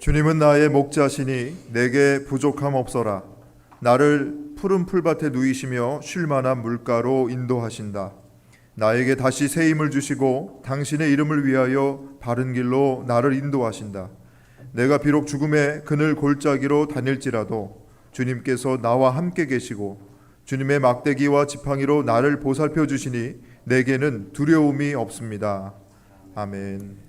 주님은 나의 목자시니 내게 부족함 없어라. 나를 푸른 풀밭에 누이시며 쉴 만한 물가로 인도하신다. 나에게 다시 새 힘을 주시고 당신의 이름을 위하여 바른 길로 나를 인도하신다. 내가 비록 죽음의 그늘 골짜기로 다닐지라도 주님께서 나와 함께 계시고 주님의 막대기와 지팡이로 나를 보살펴 주시니 내게는 두려움이 없습니다. 아멘.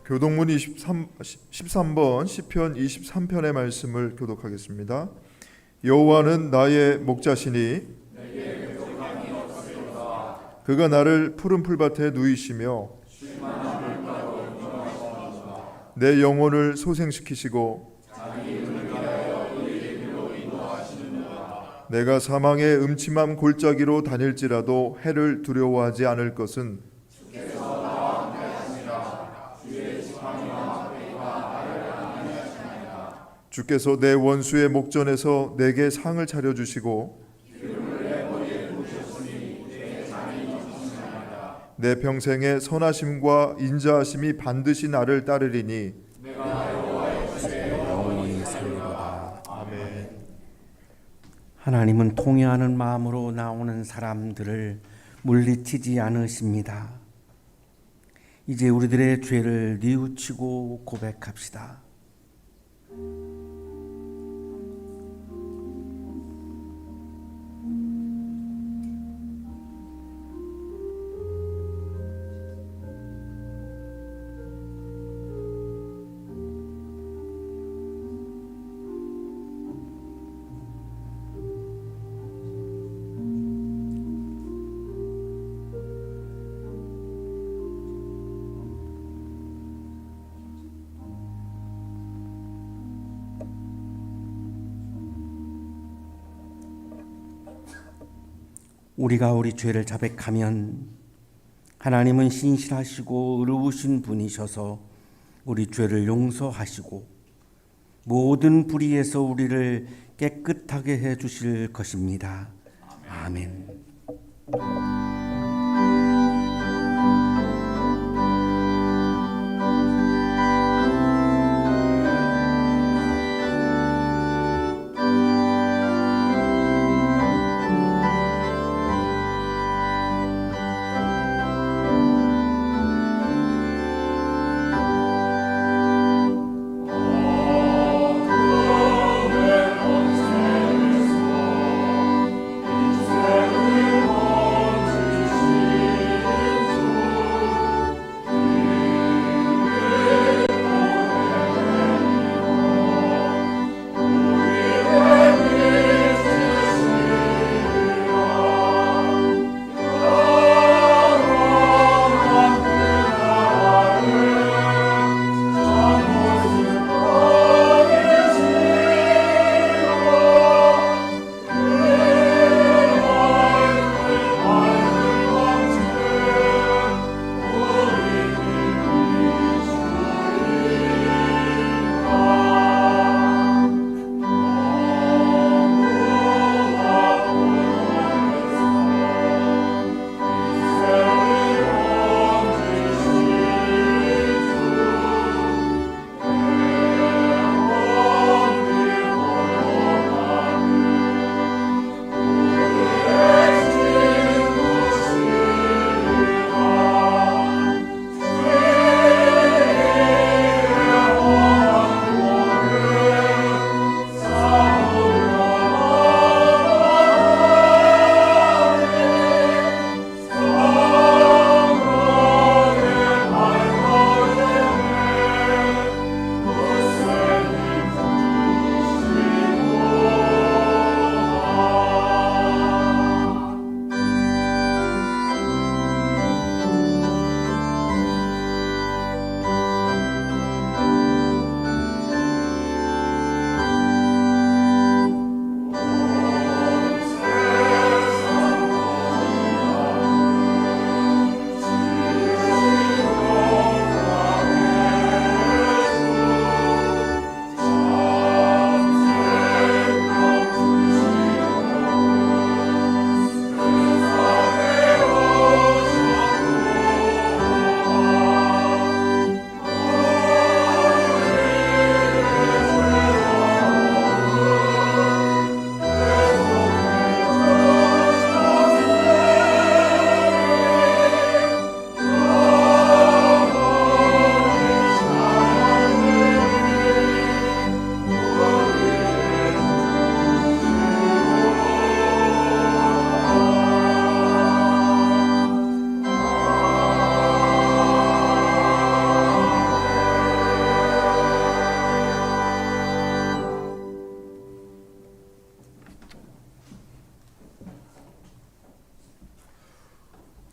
교동문 13번 시편 23편의 말씀을 교독하겠습니다. 여호와는 나의 목자시니 그가 나를 푸른 풀밭에 누이시며 내 영혼을 소생시키시고 내가 사망의 음침한 골짜기로 다닐지라도 해를 두려워하지 않을 것은 주께서 내 원수의 목전에서 내게 상을 차려주시고 내 평생의 선하심과 인자하심이 반드시 나를 따르리니 영원히 살리로다. 아멘. 하나님은 통회하는 마음으로 나오는 사람들을 물리치지 않으십니다. 이제 우리들의 죄를 뉘우치고 고백합시다. 우리가 우리 죄를 자백하면 하나님은 신실하시고 의로우신 분이셔서 우리 죄를 용서하시고 모든 불의에서 우리를 깨끗하게 해 주실 것입니다. 아멘.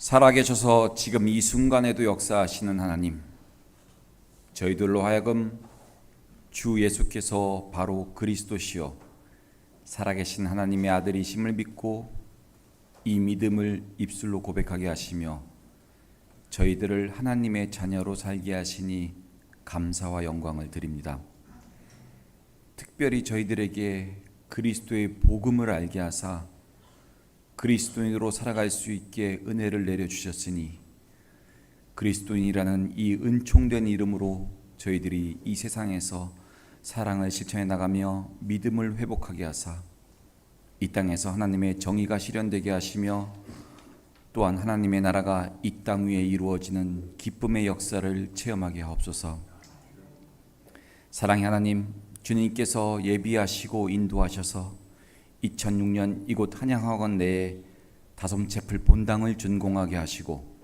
살아계셔서 지금 이 순간에도 역사하시는 하나님, 저희들로 하여금 주 예수께서 바로 그리스도시요 살아계신 하나님의 아들이심을 믿고 이 믿음을 입술로 고백하게 하시며 저희들을 하나님의 자녀로 살게 하시니 감사와 영광을 드립니다. 특별히 저희들에게 그리스도의 복음을 알게 하사 그리스도인으로 살아갈 수 있게 은혜를 내려주셨으니 그리스도인이라는 이 은총된 이름으로 저희들이 이 세상에서 사랑을 실천해 나가며 믿음을 회복하게 하사 이 땅에서 하나님의 정의가 실현되게 하시며 또한 하나님의 나라가 이 땅 위에 이루어지는 기쁨의 역사를 체험하게 하옵소서. 사랑의 하나님, 주님께서 예비하시고 인도하셔서 2006년 이곳 한양학원 내에 다솜채플 본당을 준공하게 하시고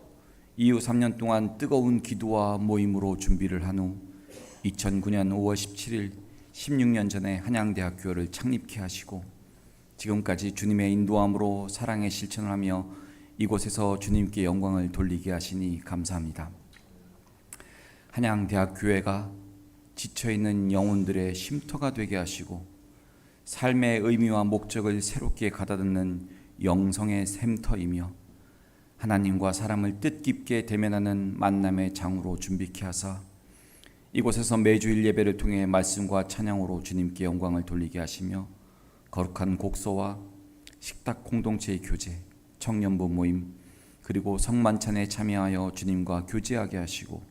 이후 3년 동안 뜨거운 기도와 모임으로 준비를 한 후 2009년 5월 17일 16년 전에 한양대학교를 창립케 하시고 지금까지 주님의 인도함으로 사랑의 실천을 하며 이곳에서 주님께 영광을 돌리게 하시니 감사합니다. 한양대학교회가 지쳐있는 영혼들의 쉼터가 되게 하시고 삶의 의미와 목적을 새롭게 가다듬는 영성의 샘터이며 하나님과 사람을 뜻깊게 대면하는 만남의 장으로 준비케 하사 이곳에서 매주일 예배를 통해 말씀과 찬양으로 주님께 영광을 돌리게 하시며 거룩한 곡소와 식탁 공동체의 교제, 청년부 모임 그리고 성만찬에 참여하여 주님과 교제하게 하시고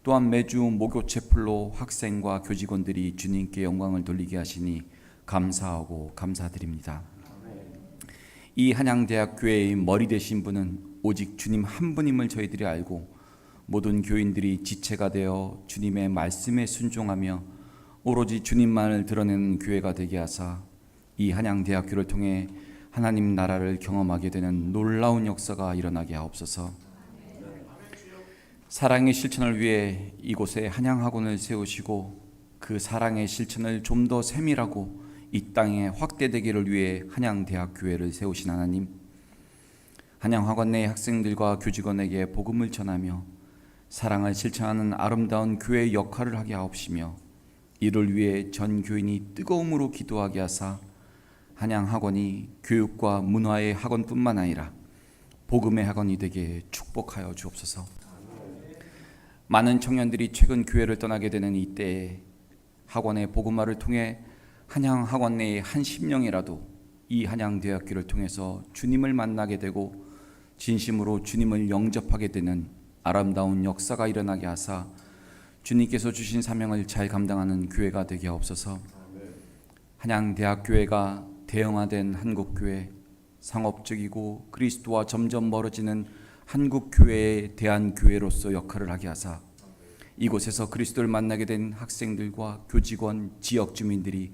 또한 매주 목요 채플로 학생과 교직원들이 주님께 영광을 돌리게 하시니 감사하고 감사드립니다. 이 한양대학교회의 머리 되신 분은 오직 주님 한 분임을 저희들이 알고 모든 교인들이 지체가 되어 주님의 말씀에 순종하며 오로지 주님만을 드러내는 교회가 되게 하사 이 한양대학교를 통해 하나님 나라를 경험하게 되는 놀라운 역사가 일어나게 하옵소서. 사랑의 실천을 위해 이곳에 한양학원을 세우시고 그 사랑의 실천을 좀 더 세밀하고 이 땅에 확대되기를 위해 한양대학교회를 세우신 하나님, 한양학원 내 학생들과 교직원에게 복음을 전하며 사랑을 실천하는 아름다운 교회의 역할을 하게 하옵시며 이를 위해 전 교인이 뜨거움으로 기도하게 하사 한양학원이 교육과 문화의 학원뿐만 아니라 복음의 학원이 되게 축복하여 주옵소서. 많은 청년들이 최근 교회를 떠나게 되는 이때에 학원의 복음화를 통해 한양학원 내의 한 심령이라도 이 한양대학교를 통해서 주님을 만나게 되고 진심으로 주님을 영접하게 되는 아름다운 역사가 일어나게 하사 주님께서 주신 사명을 잘 감당하는 교회가 되게 하옵소서. 한양대학교회가 대형화된 한국교회, 상업적이고 그리스도와 점점 멀어지는 한국교회의 대한교회로서 역할을 하게 하사 이곳에서 그리스도를 만나게 된 학생들과 교직원, 지역 주민들이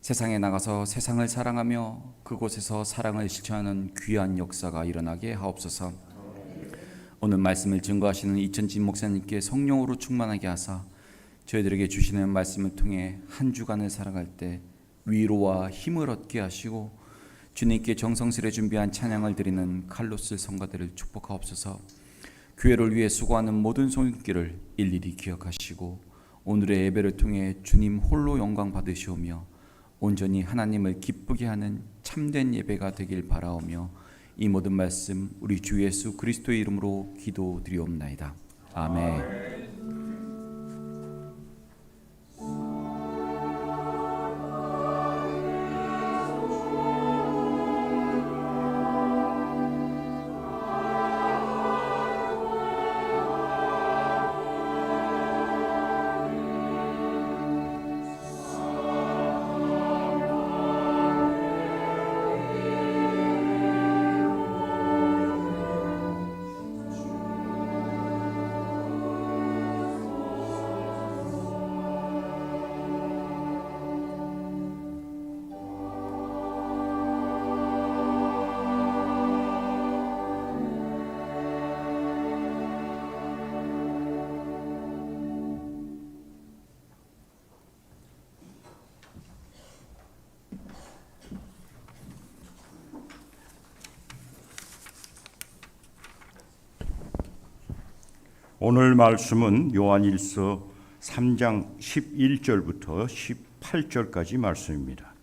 세상에 나가서 세상을 사랑하며 그곳에서 사랑을 실천하는 귀한 역사가 일어나게 하옵소서. 오늘 말씀을 증거하시는 이천진 목사님께 성령으로 충만하게 하사 저희들에게 주시는 말씀을 통해 한 주간을 살아갈 때 위로와 힘을 얻게 하시고 주님께 정성스레 준비한 찬양을 드리는 칼로스 성가대를 축복하옵소서. 교회를 위해 수고하는 모든 손길을 일일이 기억하시고 오늘의 예배를 통해 주님 홀로 영광 받으시오며 온전히 하나님을 기쁘게 하는 참된 예배가 되길 바라오며 이 모든 말씀 우리 주 예수 그리스도의 이름으로 기도드리옵나이다. 아멘. 오늘 말씀은 요한일서 3장 11절부터 18절까지 말씀입니다.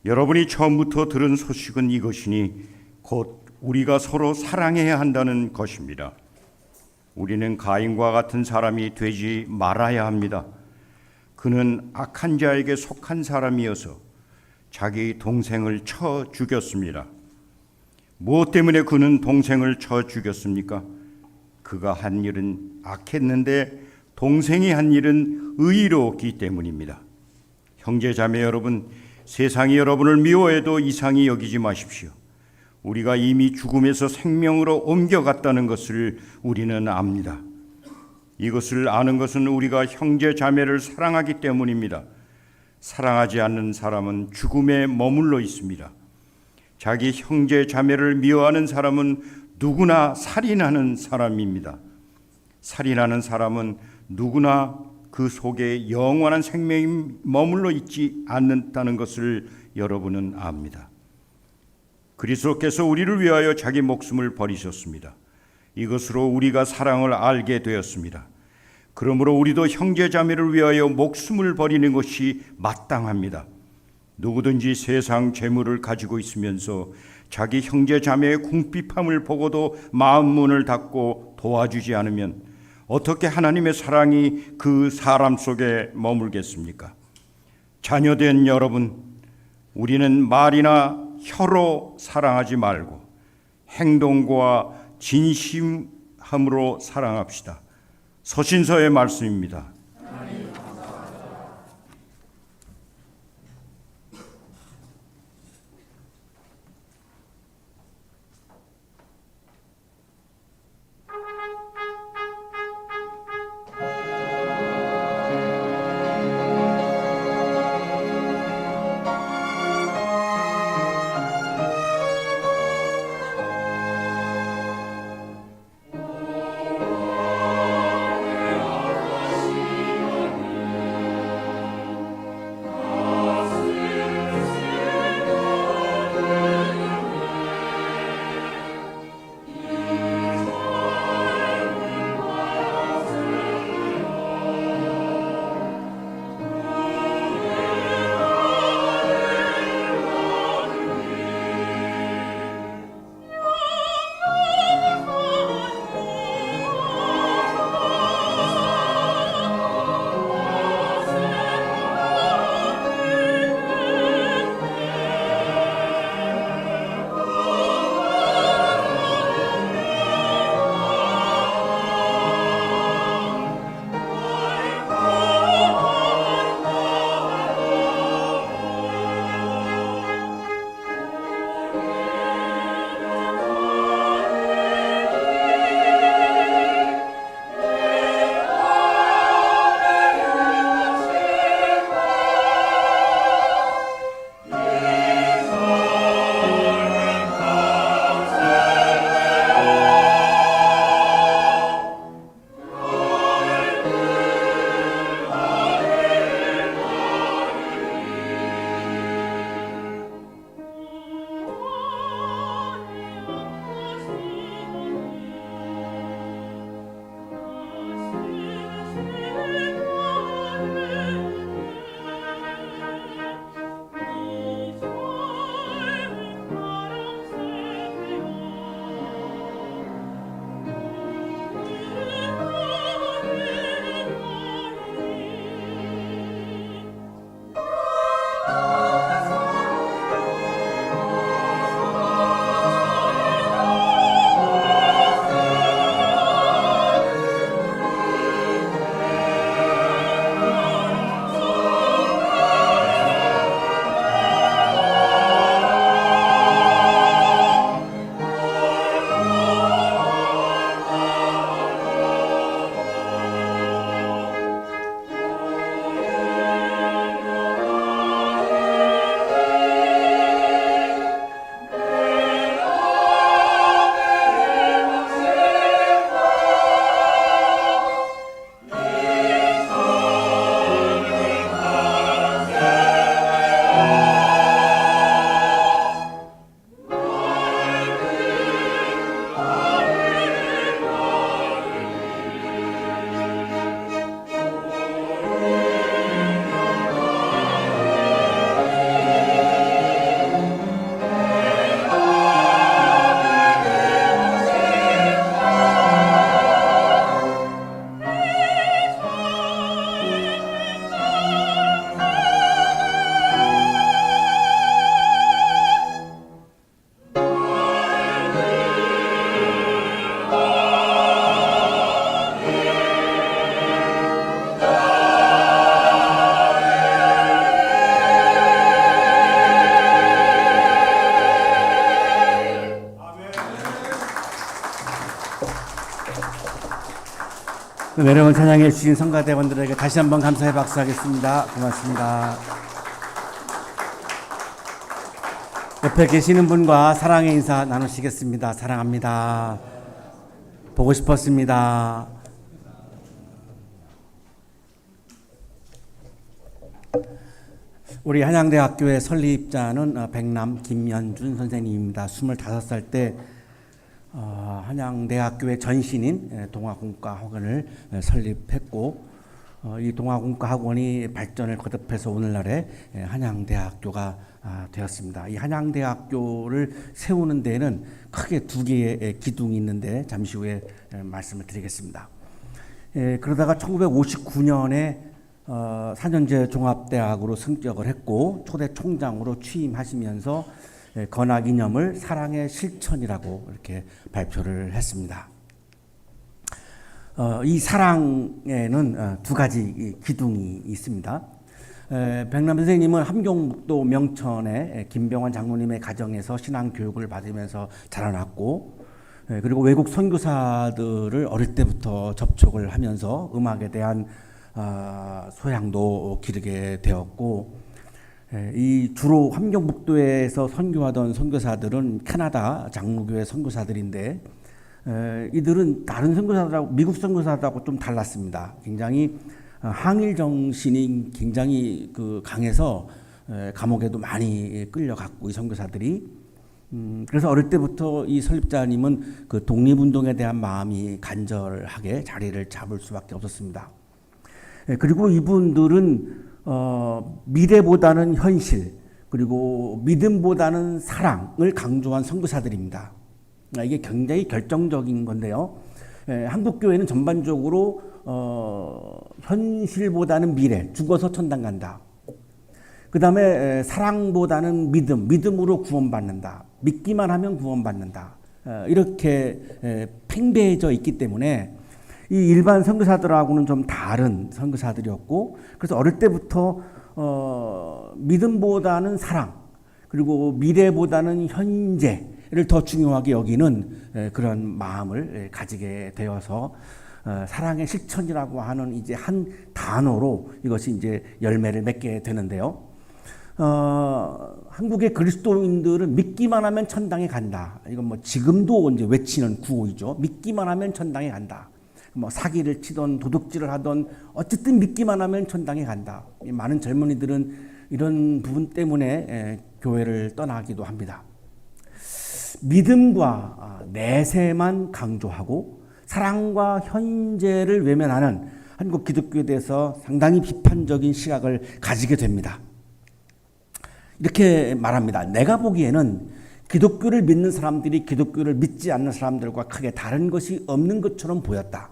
여러분이 처음부터 들은 소식은 이것이니 곧 우리가 서로 사랑해야 한다는 것입니다. 우리는 가인과 같은 사람이 되지 말아야 합니다. 그는 악한 자에게 속한 사람이어서 자기 동생을 쳐 죽였습니다. 무엇 때문에 그는 동생을 쳐 죽였습니까? 그가 한 일은 악했는데 동생이 한 일은 의로웠기 때문입니다. 형제자매 여러분, 세상이 여러분을 미워해도 이상히 여기지 마십시오. 우리가 이미 죽음에서 생명으로 옮겨갔다는 것을 우리는 압니다. 이것을 아는 것은 우리가 형제자매를 사랑하기 때문입니다. 사랑하지 않는 사람은 죽음에 머물러 있습니다. 자기 형제자매를 미워하는 사람은 누구나 살인하는 사람입니다. 살인하는 사람은 누구나 그 속에 영원한 생명이 머물러 있지 않는다는 것을 여러분은 압니다. 그리스도께서 우리를 위하여 자기 목숨을 버리셨습니다. 이것으로 우리가 사랑을 알게 되었습니다. 그러므로 우리도 형제자매를 위하여 목숨을 버리는 것이 마땅합니다. 누구든지 세상 재물을 가지고 있으면서 자기 형제자매의 궁핍함을 보고도 마음 문을 닫고 도와주지 않으면 어떻게 하나님의 사랑이 그 사람 속에 머물겠습니까? 자녀된 여러분, 우리는 말이나 혀로 사랑하지 말고 행동과 진심함으로 사랑합시다. 서신서의 말씀입니다. 매력을 찬양해 주신 성가대원들에게 다시 한번 감사의 박수하겠습니다. 고맙습니다. 옆에 계시는 분과 사랑의 인사 나누시겠습니다. 사랑합니다. 보고 싶었습니다. 우리 한양대학교의 설립자는 백남 김연준 선생님입니다. 25살 때 한양대학교의 전신인 동아공과학원을 설립했고, 이 동아공과학원이 발전을 거듭해서 오늘날의 한양대학교가 되었습니다. 이 한양대학교를 세우는 데에는 크게 두 개의 기둥이 있는데 잠시 후에 말씀을 드리겠습니다. 그러다가 1959년에 4년제 종합대학으로 승격을 했고 초대 총장으로 취임하시면서 건학이념을 사랑의 실천이라고 이렇게 발표를 했습니다. 이 사랑에는 두 가지 기둥이 있습니다. 백남 선생님은 함경북도 명천의 김병환 장로님의 가정에서 신앙교육을 받으면서 자라났고, 그리고 외국 선교사들을 어릴 때부터 접촉을 하면서 음악에 대한 소양도 기르게 되었고, 이 주로 함경북도에서 선교하던 선교사들은 캐나다 장로교회 선교사들인데, 이들은 다른 선교사들하고 미국 선교사들하고 좀 달랐습니다. 굉장히 항일 정신이 굉장히 강해서 감옥에도 많이 끌려갔고, 이 선교사들이 그래서 어릴 때부터 이 설립자님은 그 독립운동에 대한 마음이 간절하게 자리를 잡을 수밖에 없었습니다. 그리고 이분들은 미래보다는 현실, 그리고 믿음보다는 사랑을 강조한 선교사들입니다. 이게 굉장히 결정적인 건데요. 한국 교회는 전반적으로 현실보다는 미래, 죽어서 천당 간다. 그 다음에 사랑보다는 믿음으로 구원받는다. 믿기만 하면 구원받는다. 이렇게 팽배해져 있기 때문에 이 일반 선교사들하고는 좀 다른 선교사들이었고, 그래서 어릴 때부터 믿음보다는 사랑, 그리고 미래보다는 현재를 더 중요하게 여기는 그런 마음을 가지게 되어서 사랑의 실천이라고 하는 이제 한 단어로 이것이 이제 열매를 맺게 되는데요. 한국의 그리스도인들은 믿기만 하면 천당에 간다. 이건 뭐 지금도 이제 외치는 구호이죠. 믿기만 하면 천당에 간다. 뭐 사기를 치던 도둑질을 하던 어쨌든 믿기만 하면 천당에 간다. 많은 젊은이들은 이런 부분 때문에 교회를 떠나기도 합니다. 믿음과 내세만 강조하고 사랑과 현재를 외면하는 한국 기독교에 대해서 상당히 비판적인 시각을 가지게 됩니다. 이렇게 말합니다. 내가 보기에는 기독교를 믿는 사람들이 기독교를 믿지 않는 사람들과 크게 다른 것이 없는 것처럼 보였다.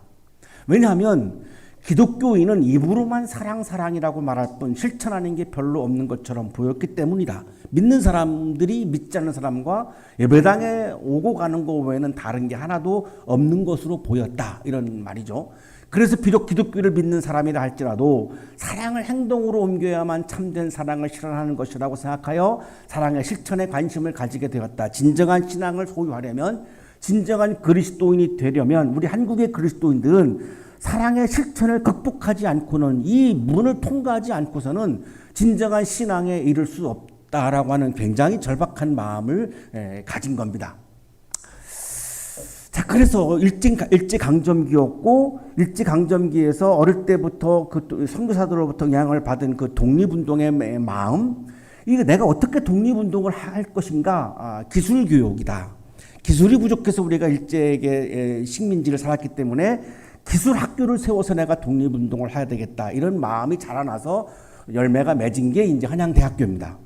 왜냐하면 기독교인은 입으로만 사랑이라고 말할 뿐 실천하는 게 별로 없는 것처럼 보였기 때문이다. 믿는 사람들이 믿지 않는 사람과 예배당에 오고 가는 것 외에는 다른 게 하나도 없는 것으로 보였다. 이런 말이죠. 그래서 비록 기독교를 믿는 사람이라 할지라도 사랑을 행동으로 옮겨야만 참된 사랑을 실현하는 것이라고 생각하여 사랑의 실천에 관심을 가지게 되었다. 진정한 신앙을 소유하려면, 진정한 그리스도인이 되려면 우리 한국의 그리스도인들은 사랑의 실천을 극복하지 않고는, 이 문을 통과하지 않고서는 진정한 신앙에 이를 수 없다라고 하는 굉장히 절박한 마음을 가진 겁니다. 자, 그래서 일제강점기였고, 일제강점기에서 어릴 때부터 그 선교사들로부터 영향을 받은 그 독립운동의 마음, 이거 내가 어떻게 독립운동을 할 것인가? 기술교육이다. 기술이 부족해서 우리가 일제의 식민지를 살았기 때문에 기술 학교를 세워서 내가 독립운동을 해야 되겠다. 이런 마음이 자라나서 열매가 맺은 게 이제 한양대학교입니다.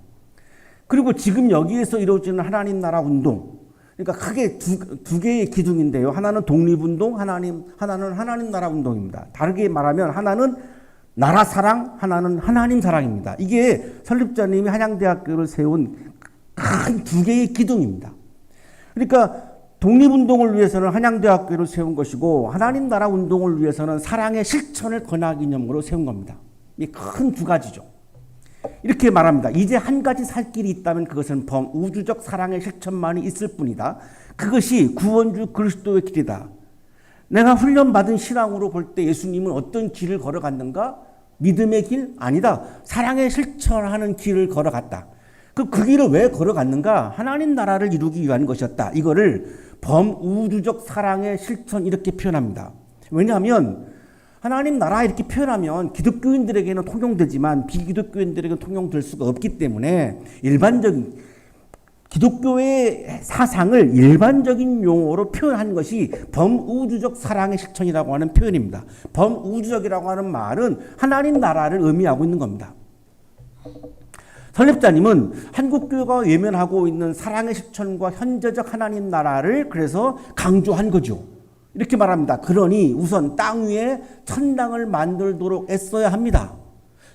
그리고 지금 여기에서 이루어지는 하나님 나라 운동, 그러니까 크게 두 개의 기둥인데요. 하나는 독립운동, 하나는 하나님 나라 운동입니다. 다르게 말하면 하나는 나라 사랑, 하나는 하나님 사랑입니다. 이게 설립자님이 한양대학교를 세운 큰 두 개의 기둥입니다. 그러니까 독립운동을 위해서는 한양대학교를 세운 것이고, 하나님 나라 운동을 위해서는 사랑의 실천을 건학이념으로 세운 겁니다. 이 큰 두 가지죠. 이렇게 말합니다. 이제 한 가지 살 길이 있다면 그것은 우주적 사랑의 실천만이 있을 뿐이다. 그것이 구원주 그리스도의 길이다. 내가 훈련받은 신앙으로 볼 때 예수님은 어떤 길을 걸어갔는가? 믿음의 길? 아니다. 사랑의 실천하는 길을 걸어갔다. 그 길을 왜 걸어갔는가? 하나님 나라를 이루기 위한 것이었다. 이거를 범우주적 사랑의 실천 이렇게 표현합니다. 왜냐하면 하나님 나라 이렇게 표현하면 기독교인들에게는 통용되지만 비기독교인들에게는 통용될 수가 없기 때문에 일반적인 기독교의 사상을 일반적인 용어로 표현한 것이 범우주적 사랑의 실천이라고 하는 표현입니다. 범우주적이라고 하는 말은 하나님 나라를 의미하고 있는 겁니다. 설립자님은 한국교회가 외면하고 있는 사랑의 실천과 현재적 하나님 나라를 그래서 강조한 거죠. 이렇게 말합니다. 그러니 우선 땅 위에 천당을 만들도록 애써야 합니다.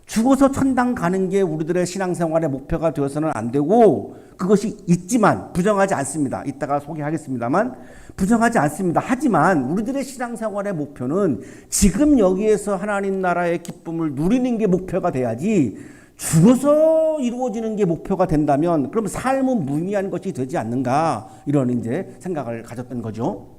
죽어서 천당 가는 게 우리들의 신앙생활의 목표가 되어서는 안 되고 그것이 있지만 부정하지 않습니다. 이따가 소개하겠습니다만 부정하지 않습니다. 하지만 우리들의 신앙생활의 목표는 지금 여기에서 하나님 나라의 기쁨을 누리는 게 목표가 돼야지 죽어서 이루어지는 게 목표가 된다면 그럼 삶은 무의미한 것이 되지 않는가 이런 이제 생각을 가졌던 거죠.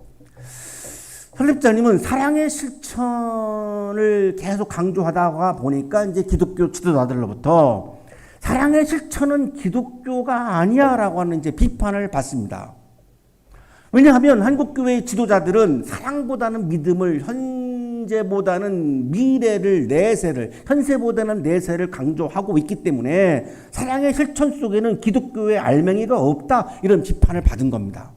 설립자님은 사랑의 실천을 계속 강조하다가 보니까 이제 기독교 지도자들로부터 사랑의 실천은 기독교가 아니야라고 하는 이제 비판을 받습니다. 왜냐하면 한국교회의 지도자들은 사랑보다는 믿음을, 현재보다는 미래를, 내세를, 현세보다는 내세를 강조하고 있기 때문에 사랑의 실천 속에는 기독교의 알맹이가 없다 이런 비판을 받은 겁니다.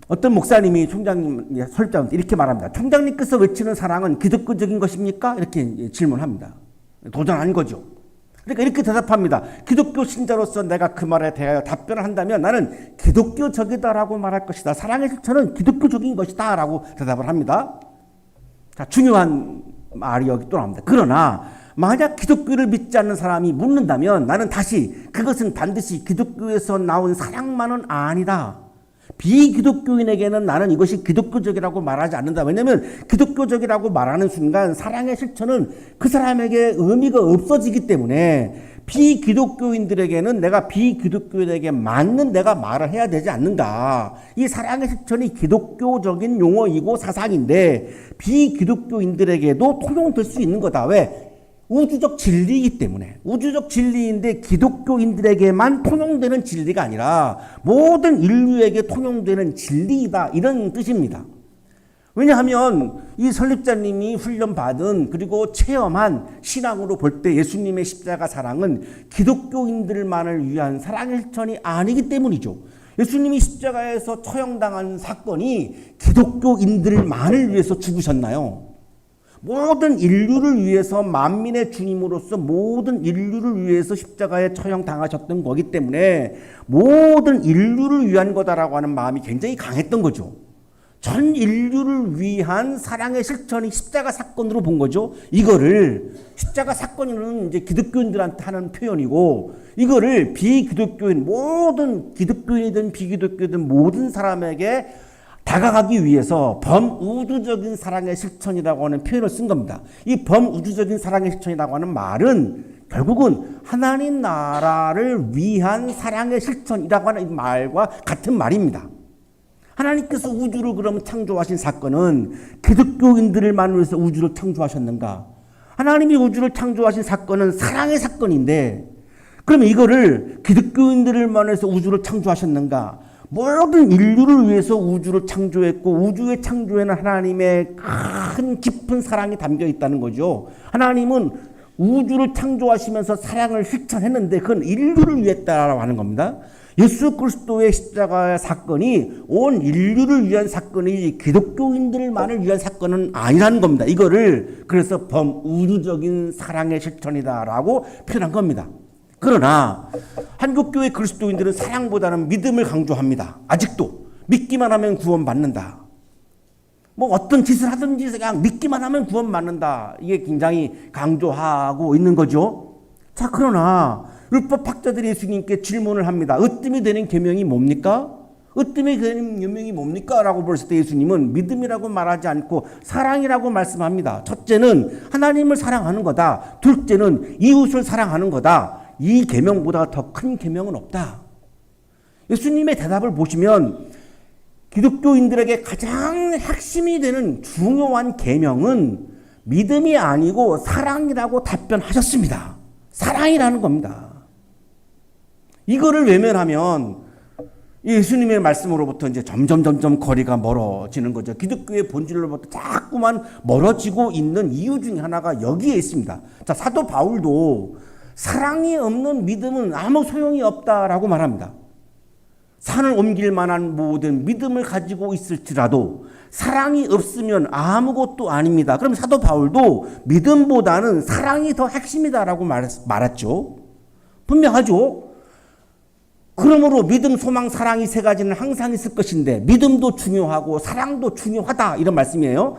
어떤 목사님이 총장님, 설자한테 이렇게 말합니다. 총장님께서 외치는 사랑은 기독교적인 것입니까? 이렇게 질문합니다. 도전한 거죠. 그러니까 이렇게 대답합니다. 기독교 신자로서 내가 그 말에 대하여 답변을 한다면 나는 기독교적이다라고 말할 것이다. 사랑의 실천은 기독교적인 것이다 라고 대답을 합니다. 자, 중요한 말이 여기 또 나옵니다. 그러나 만약 기독교를 믿지 않는 사람이 묻는다면 나는 다시 그것은 반드시 기독교에서 나온 사랑만은 아니다. 비기독교인에게는 나는 이것이 기독교적이라고 말하지 않는다. 왜냐하면 기독교적이라고 말하는 순간 사랑의 실천은 그 사람에게 의미가 없어지기 때문에 비기독교인들에게는 내가 비기독교인에게 맞는 내가 말을 해야 되지 않는가. 이 사랑의 실천이 기독교적인 용어이고 사상인데 비기독교인들에게도 통용될 수 있는 거다. 왜? 우주적 진리이기 때문에. 우주적 진리인데 기독교인들에게만 통용되는 진리가 아니라 모든 인류에게 통용되는 진리이다 이런 뜻입니다. 왜냐하면 이 설립자님이 훈련받은 그리고 체험한 신앙으로 볼 때 예수님의 십자가 사랑은 기독교인들만을 위한 사랑의 실천이 아니기 때문이죠. 예수님이 십자가에서 처형당한 사건이 기독교인들만을 위해서 죽으셨나요? 모든 인류를 위해서 만민의 주님으로서 모든 인류를 위해서 십자가에 처형당하셨던 거기 때문에 모든 인류를 위한 거다라고 하는 마음이 굉장히 강했던 거죠. 전 인류를 위한 사랑의 실천이 십자가 사건으로 본 거죠. 이거를 십자가 사건은 이제 기독교인들한테 하는 표현이고 이거를 비기독교인 모든 기독교인이든 비기독교이든 모든 사람에게 다가가기 위해서 범우주적인 사랑의 실천이라고 하는 표현을 쓴 겁니다. 이 범우주적인 사랑의 실천이라고 하는 말은 결국은 하나님 나라를 위한 사랑의 실천이라고 하는 말과 같은 말입니다. 하나님께서 우주를 그러면 창조하신 사건은 기독교인들을 위해서 우주를 창조하셨는가? 하나님이 우주를 창조하신 사건은 사랑의 사건인데 그러면 이거를 기독교인들을 위해서 우주를 창조하셨는가? 모든 인류를 위해서 우주를 창조했고 우주의 창조에는 하나님의 큰 깊은 사랑이 담겨 있다는 거죠. 하나님은 우주를 창조하시면서 사랑을 실천했는데 그건 인류를 위했다라고 하는 겁니다. 예수 그리스도의 십자가의 사건이 온 인류를 위한 사건이 기독교인들만을 위한 사건은 아니라는 겁니다. 이거를 그래서 범우주적인 사랑의 실천이다라고 표현한 겁니다. 그러나 한국교회 그리스도인들은 사랑보다는 믿음을 강조합니다. 아직도 믿기만 하면 구원받는다. 뭐 어떤 짓을 하든지 그냥 믿기만 하면 구원받는다. 이게 굉장히 강조하고 있는 거죠. 자, 그러나 율법학자들이 예수님께 질문을 합니다. 으뜸이 되는 계명이 뭡니까? 으뜸이 되는 계명이 뭡니까? 라고 물었을 때 예수님은 믿음이라고 말하지 않고 사랑이라고 말씀합니다. 첫째는 하나님을 사랑하는 거다. 둘째는 이웃을 사랑하는 거다. 이 계명보다 더 큰 계명은 없다. 예수님의 대답을 보시면 기독교인들에게 가장 핵심이 되는 중요한 계명은 믿음이 아니고 사랑이라고 답변하셨습니다. 사랑이라는 겁니다. 이거를 외면하면 예수님의 말씀으로부터 이제 점점 거리가 멀어지는 거죠. 기독교의 본질로부터 자꾸만 멀어지고 있는 이유 중에 하나가 여기에 있습니다. 자, 사도 바울도 사랑이 없는 믿음은 아무 소용이 없다라고 말합니다. 산을 옮길 만한 모든 믿음을 가지고 있을지라도 사랑이 없으면 아무것도 아닙니다. 그럼 사도 바울도 믿음보다는 사랑이 더 핵심이다라고 말했죠. 분명하죠. 그러므로 믿음, 소망, 사랑 이 세 가지는 항상 있을 것인데 믿음도 중요하고 사랑도 중요하다 이런 말씀이에요.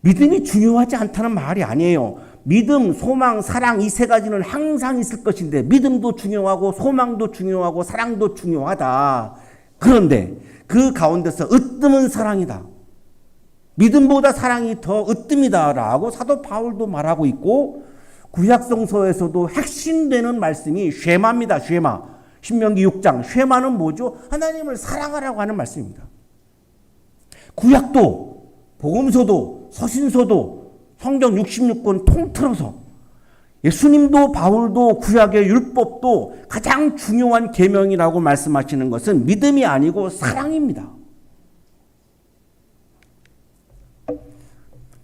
믿음이 중요하지 않다는 말이 아니에요. 믿음, 소망, 사랑 이 세 가지는 항상 있을 것인데 믿음도 중요하고 소망도 중요하고 사랑도 중요하다. 그런데 그 가운데서 으뜸은 사랑이다. 믿음보다 사랑이 더 으뜸이다라고 사도 바울도 말하고 있고 구약성서에서도 핵심되는 말씀이 쉐마입니다. 쉐마. 신명기 6장 쉐마는 뭐죠? 하나님을 사랑하라고 하는 말씀입니다. 구약도 복음서도 서신서도 성경 66권 통틀어서 예수님도 바울도 구약의 율법도 가장 중요한 계명이라고 말씀하시는 것은 믿음이 아니고 사랑입니다.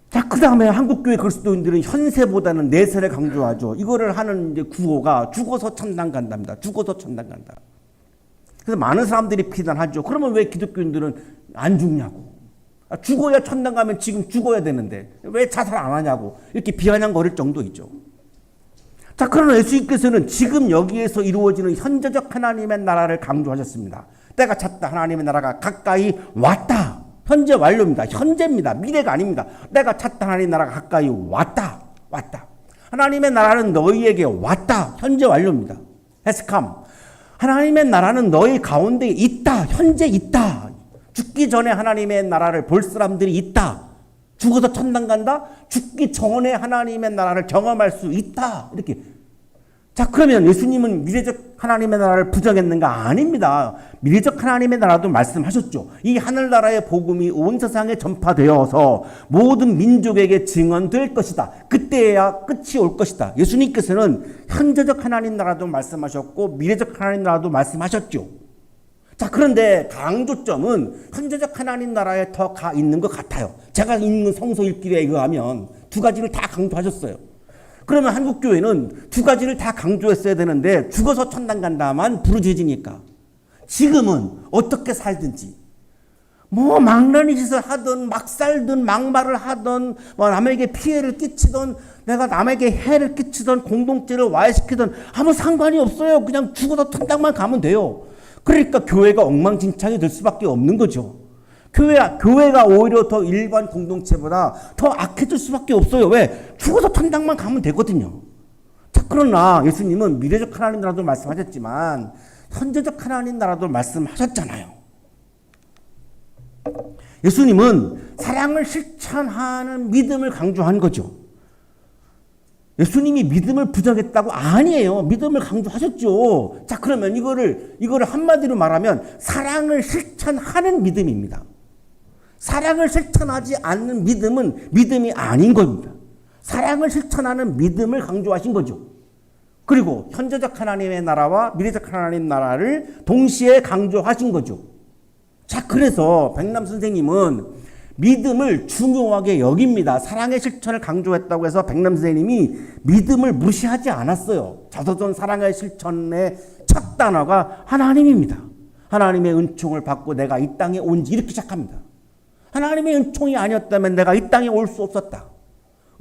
자, 그 다음에 한국교회 그리스도인들은 현세보다는 내세를 강조하죠. 이거를 하는 이제 구호가 죽어서 천당 간답니다. 죽어서 천당 간다. 그래서 많은 사람들이 비난하죠. 그러면 왜 기독교인들은 안 죽냐고. 죽어야 천당 가면 지금 죽어야 되는데 왜 자살 안 하냐고. 이렇게 비아냥거릴 정도이죠. 자, 그러나 예수님께서는 지금 여기에서 이루어지는 현재적 하나님의 나라를 강조하셨습니다. 때가 찼다. 하나님의 나라가 가까이 왔다. 현재 완료입니다. 현재입니다. 미래가 아닙니다. 때가 찼다. 하나님의 나라가 가까이 왔다. 왔다. 하나님의 나라는 너희에게 왔다. 현재 완료입니다. has come. 하나님의 나라는 너희 가운데 있다. 현재 있다. 죽기 전에 하나님의 나라를 볼 사람들이 있다. 죽어서 천당 간다? 죽기 전에 하나님의 나라를 경험할 수 있다. 이렇게. 자, 그러면 예수님은 미래적 하나님의 나라를 부정했는가? 아닙니다. 미래적 하나님의 나라도 말씀하셨죠. 이 하늘나라의 복음이 온 세상에 전파되어서 모든 민족에게 증언될 것이다. 그때야 끝이 올 것이다. 예수님께서는 현재적 하나님 나라도 말씀하셨고 미래적 하나님 나라도 말씀하셨죠. 자, 그런데 강조점은 현재적 하나님 나라에 더 가 있는 것 같아요. 제가 읽는 성서 읽기에 의하면 두 가지를 다 강조하셨어요. 그러면 한국교회는 두 가지를 다 강조했어야 되는데 죽어서 천당 간다만 부르짖으니까 지금은 어떻게 살든지 뭐 망나니 짓을 하든 막 살든 막말을 하든 뭐 남에게 피해를 끼치든 내가 남에게 해를 끼치든 공동체를 와해시키든 아무 상관이 없어요. 그냥 죽어서 천당만 가면 돼요. 그러니까 교회가 엉망진창이 될 수밖에 없는 거죠. 교회가 오히려 더 일반 공동체보다 더 악해질 수밖에 없어요. 왜? 죽어서 천당만 가면 되거든요. 자, 그러나 예수님은 미래적 하나님 나라도 말씀하셨지만 현재적 하나님 나라도 말씀하셨잖아요. 예수님은 사랑을 실천하는 믿음을 강조한 거죠. 예수님이 믿음을 부정했다고? 아니에요. 믿음을 강조하셨죠. 자, 그러면 이거를 한마디로 말하면 사랑을 실천하는 믿음입니다. 사랑을 실천하지 않는 믿음은 믿음이 아닌 겁니다. 사랑을 실천하는 믿음을 강조하신 거죠. 그리고 현재적 하나님의 나라와 미래적 하나님 나라를 동시에 강조하신 거죠. 자, 그래서 백남 선생님은 믿음을 중요하게 여깁니다. 사랑의 실천을 강조했다고 해서 백남 선생님이 믿음을 무시하지 않았어요. 자서전 사랑의 실천의 첫 단어가 하나님입니다. 하나님의 은총을 받고 내가 이 땅에 온지 이렇게 시작합니다. 하나님의 은총이 아니었다면 내가 이 땅에 올 수 없었다.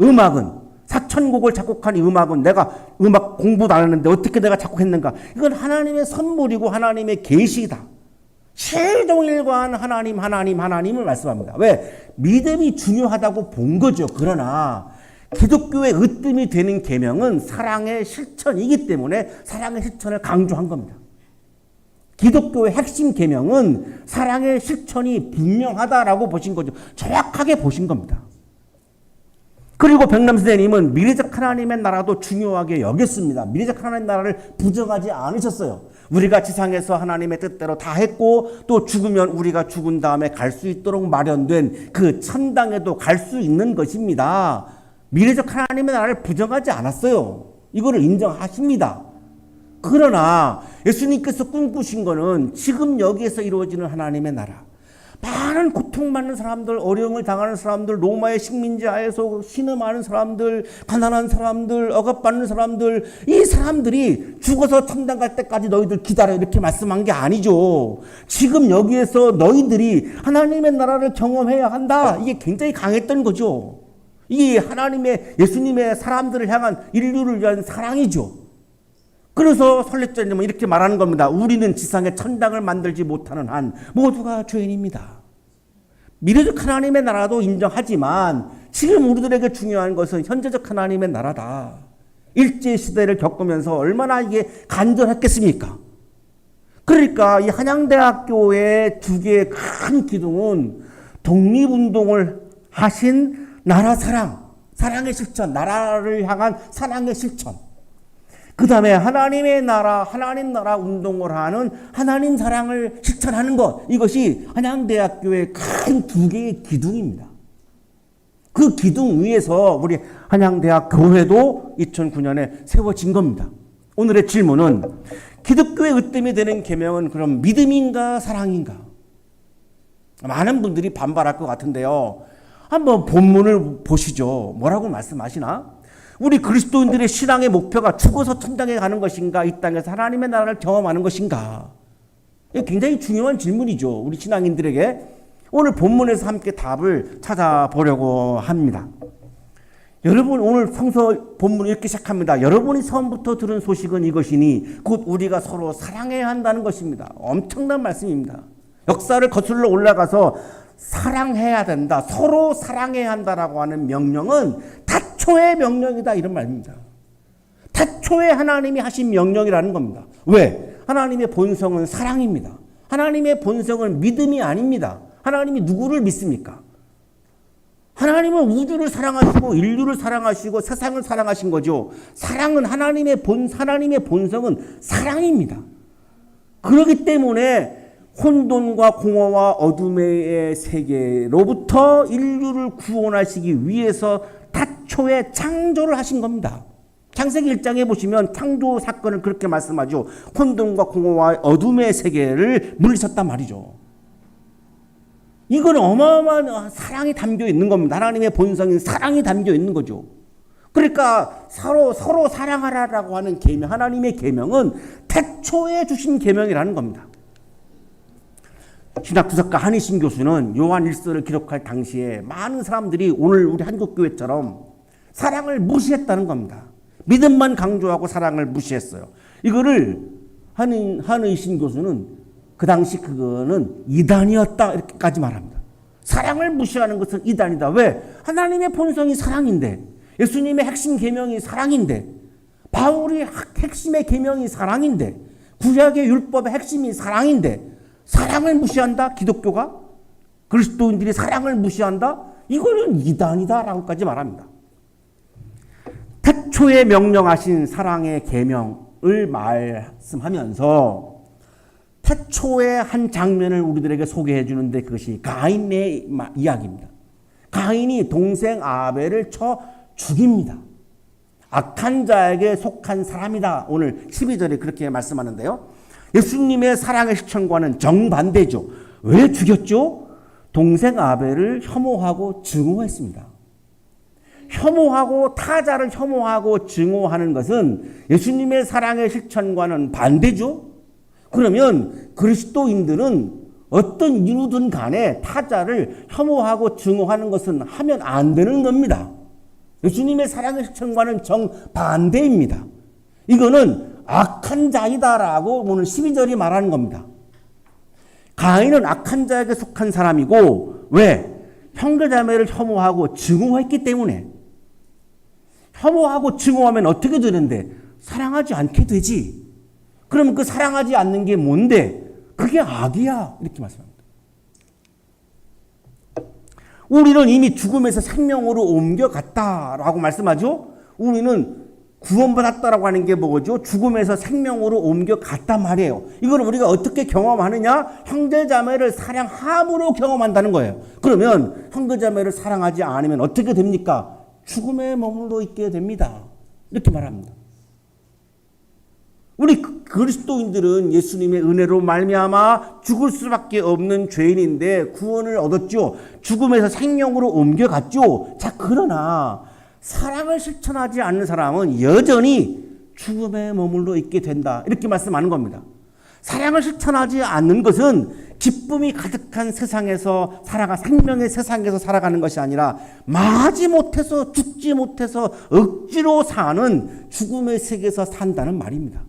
음악은 4,000곡을 작곡한 이 음악은 내가 음악 공부도 안 했는데 어떻게 내가 작곡했는가? 이건 하나님의 선물이고 하나님의 계시이다. 실동일관 하나님을 말씀합니다. 왜? 믿음이 중요하다고 본 거죠. 그러나 기독교의 으뜸이 되는 계명은 사랑의 실천이기 때문에 사랑의 실천을 강조한 겁니다. 기독교의 핵심 계명은 사랑의 실천이 분명하다라고 보신 거죠. 정확하게 보신 겁니다. 그리고 백남 선생님은 미래적 하나님의 나라도 중요하게 여겼습니다. 미래적 하나님의 나라를 부정하지 않으셨어요. 우리가 지상에서 하나님의 뜻대로 다 했고 또 죽으면 우리가 죽은 다음에 갈 수 있도록 마련된 그 천당에도 갈 수 있는 것입니다. 미래적 하나님의 나라를 부정하지 않았어요. 이거를 인정하십니다. 그러나 예수님께서 꿈꾸신 거는 지금 여기에서 이루어지는 하나님의 나라, 많은 고통받는 사람들, 어려움을 당하는 사람들, 로마의 식민지 하에서 신음하는 사람들, 가난한 사람들, 억압받는 사람들, 이 사람들이 죽어서 천당 갈 때까지 너희들 기다려 이렇게 말씀한 게 아니죠. 지금 여기에서 너희들이 하나님의 나라를 경험해야 한다. 이게 굉장히 강했던 거죠. 이게 하나님의, 예수님의 사람들을 향한, 인류를 위한 사랑이죠. 그래서 설립자님은 이렇게 말하는 겁니다. 우리는 지상에 천당을 만들지 못하는 한 모두가 죄인입니다. 미래적 하나님의 나라도 인정하지만 지금 우리들에게 중요한 것은 현재적 하나님의 나라다. 일제시대를 겪으면서 얼마나 이게 간절했겠습니까? 그러니까 이 한양대학교의 두 개의 큰 기둥은 독립운동을 하신 나라 사랑, 사랑의 실천, 나라를 향한 사랑의 실천, 그 다음에 하나님의 나라, 하나님 나라 운동을 하는 하나님 사랑을 실천하는 것, 이것이 한양대학교의 큰 두 개의 기둥입니다. 그 기둥 위에서 우리 한양대학 교회도 2009년에 세워진 겁니다. 오늘의 질문은 기독교의 으뜸이 되는 계명은 그럼 믿음인가 사랑인가? 많은 분들이 반발할 것 같은데요. 한번 본문을 보시죠. 뭐라고 말씀하시나? 우리 그리스도인들의 신앙의 목표가 죽어서 천당에 가는 것인가, 이 땅에서 하나님의 나라를 경험하는 것인가? 이게 굉장히 중요한 질문이죠. 우리 신앙인들에게. 오늘 본문에서 함께 답을 찾아보려고 합니다. 여러분, 오늘 성서 본문 이렇게 시작합니다. 여러분이 처음부터 들은 소식은 이것이니 곧 우리가 서로 사랑해야 한다는 것입니다. 엄청난 말씀입니다. 역사를 거슬러 올라가서 사랑해야 된다, 서로 사랑해야 한다라고 하는 명령은 태초의 명령이다, 이런 말입니다. 태초에 하나님이 하신 명령이라는 겁니다. 왜? 하나님의 본성은 사랑입니다. 하나님의 본성은 믿음이 아닙니다. 하나님이 누구를 믿습니까? 하나님은 우주를 사랑하시고 인류를 사랑하시고 세상을 사랑하신 거죠. 사랑은 하나님의 본성은 사랑입니다. 그렇기 때문에 혼돈과 공허와 어둠의 세계로부터 인류를 구원하시기 위해서 태초에 창조를 하신 겁니다. 창세기 1장에 보시면 창조 사건을 그렇게 말씀하죠. 혼돈과 공허와 어둠의 세계를 물리쳤단 말이죠. 이건 어마어마한 사랑이 담겨 있는 겁니다. 하나님의 본성인 사랑이 담겨 있는 거죠. 그러니까 서로 사랑하라라고 하는 계명, 하나님의 계명은 태초에 주신 계명이라는 겁니다. 신학투석가 한희신 교수는 요한 1서를 기록할 당시에 많은 사람들이 오늘 우리 한국교회처럼 사랑을 무시했다는 겁니다. 믿음만 강조하고 사랑을 무시했어요. 이거를 한희신 교수는 그 당시 그거는 이단이었다, 이렇게까지 말합니다. 사랑을 무시하는 것은 이단이다. 왜? 하나님의 본성이 사랑인데, 예수님의 핵심 계명이 사랑인데, 바울이 핵심의 계명이 사랑인데, 구약의 율법의 핵심이 사랑인데, 사랑을 무시한다? 기독교가? 그리스도인들이 사랑을 무시한다? 이거는 이단이다라고까지 말합니다. 태초에 명령하신 사랑의 계명을 말씀하면서 태초의 한 장면을 우리들에게 소개해 주는데 그것이 가인의 이야기입니다. 가인이 동생 아벨을 쳐 죽입니다. 악한 자에게 속한 사람이다. 오늘 12절에 그렇게 말씀하는데요. 예수님의 사랑의 실천과는 정반대죠. 왜 죽였죠? 동생 아벨을 혐오하고 증오했습니다. 혐오하고 타자를 혐오하고 증오하는 것은 예수님의 사랑의 실천과는 반대죠. 그러면 그리스도인들은 어떤 이유든 간에 타자를 혐오하고 증오하는 것은 하면 안 되는 겁니다. 예수님의 사랑의 실천과는 정반대입니다. 이거는 악한 자이다라고 오늘 12절이 말하는 겁니다. 가인은 악한 자에게 속한 사람이고, 왜? 형제자매를 혐오하고 증오했기 때문에. 혐오하고 증오하면 어떻게 되는데? 사랑하지 않게 되지. 그러면 그 사랑하지 않는 게 뭔데? 그게 악이야. 이렇게 말씀합니다. 우리는 이미 죽음에서 생명으로 옮겨갔다라고 말씀하죠. 우리는 구원받았다라고 하는 게 뭐죠? 죽음에서 생명으로 옮겨갔단 말이에요. 이걸 우리가 어떻게 경험하느냐? 형제자매를 사랑함으로 경험한다는 거예요. 그러면 형제자매를 사랑하지 않으면 어떻게 됩니까? 죽음에 머물러 있게 됩니다. 이렇게 말합니다. 우리 그리스도인들은 예수님의 은혜로 말미암아 죽을 수밖에 없는 죄인인데 구원을 얻었죠. 죽음에서 생명으로 옮겨갔죠. 자, 그러나 사랑을 실천하지 않는 사람은 여전히 죽음에 머물러 있게 된다. 이렇게 말씀하는 겁니다. 사랑을 실천하지 않는 것은 기쁨이 가득한 세상에서 생명의 세상에서 살아가는 것이 아니라 마지 못해서 죽지 못해서 억지로 사는 죽음의 세계에서 산다는 말입니다.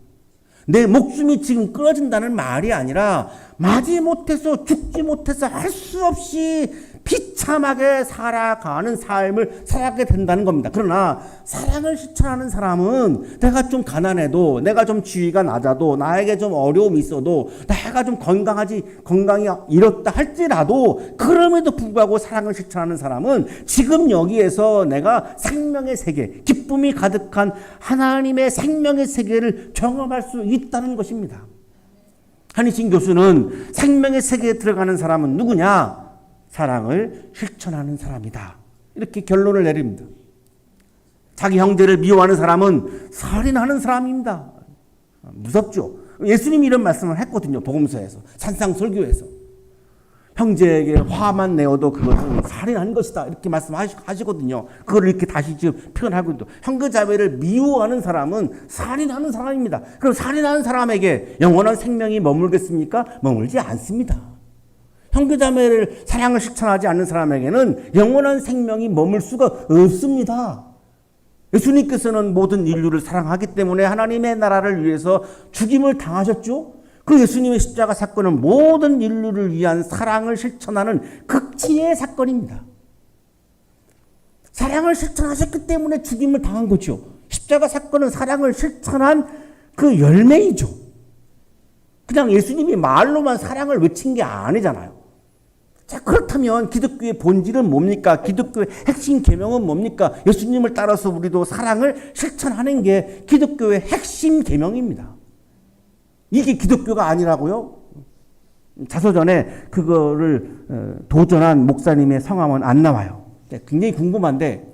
내 목숨이 지금 끊어진다는 말이 아니라 마지 못해서 죽지 못해서 할 수 없이 비참하게 살아가는 삶을 살아가게 된다는 겁니다. 그러나 사랑을 실천하는 사람은 내가 좀 가난해도, 내가 좀 지위가 낮아도, 나에게 좀 어려움이 있어도, 내가 좀 건강이 이렇다 할지라도 그럼에도 불구하고 사랑을 실천하는 사람은 지금 여기에서 내가 생명의 세계, 기쁨이 가득한 하나님의 생명의 세계를 경험할 수 있다는 것입니다. 한희신 교수는 생명의 세계에 들어가는 사람은 누구냐? 사랑을 실천하는 사람이다. 이렇게 결론을 내립니다. 자기 형제를 미워하는 사람은 살인하는 사람입니다. 무섭죠? 예수님이 이런 말씀을 했거든요. 복음서에서, 산상설교에서. 형제에게 화만 내어도 그것은 살인한 것이다. 이렇게 말씀하시거든요. 그걸 이렇게 다시 지금 표현하고 있고, 형제자매를 미워하는 사람은 살인하는 사람입니다. 그럼 살인하는 사람에게 영원한 생명이 머물겠습니까? 머물지 않습니다. 형제자매를 사랑을 실천하지 않는 사람에게는 영원한 생명이 머물 수가 없습니다. 예수님께서는 모든 인류를 사랑하기 때문에 하나님의 나라를 위해서 죽임을 당하셨죠. 그 예수님의 십자가 사건은 모든 인류를 위한 사랑을 실천하는 극치의 사건입니다. 사랑을 실천하셨기 때문에 죽임을 당한 거죠. 십자가 사건은 사랑을 실천한 그 열매이죠. 그냥 예수님이 말로만 사랑을 외친 게 아니잖아요. 자, 그렇다면 기독교의 본질은 뭡니까? 기독교의 핵심 계명은 뭡니까? 예수님을 따라서 우리도 사랑을 실천하는 게 기독교의 핵심 계명입니다. 이게 기독교가 아니라고요? 자서전에 그거를 도전한 목사님의 성함은 안 나와요. 굉장히 궁금한데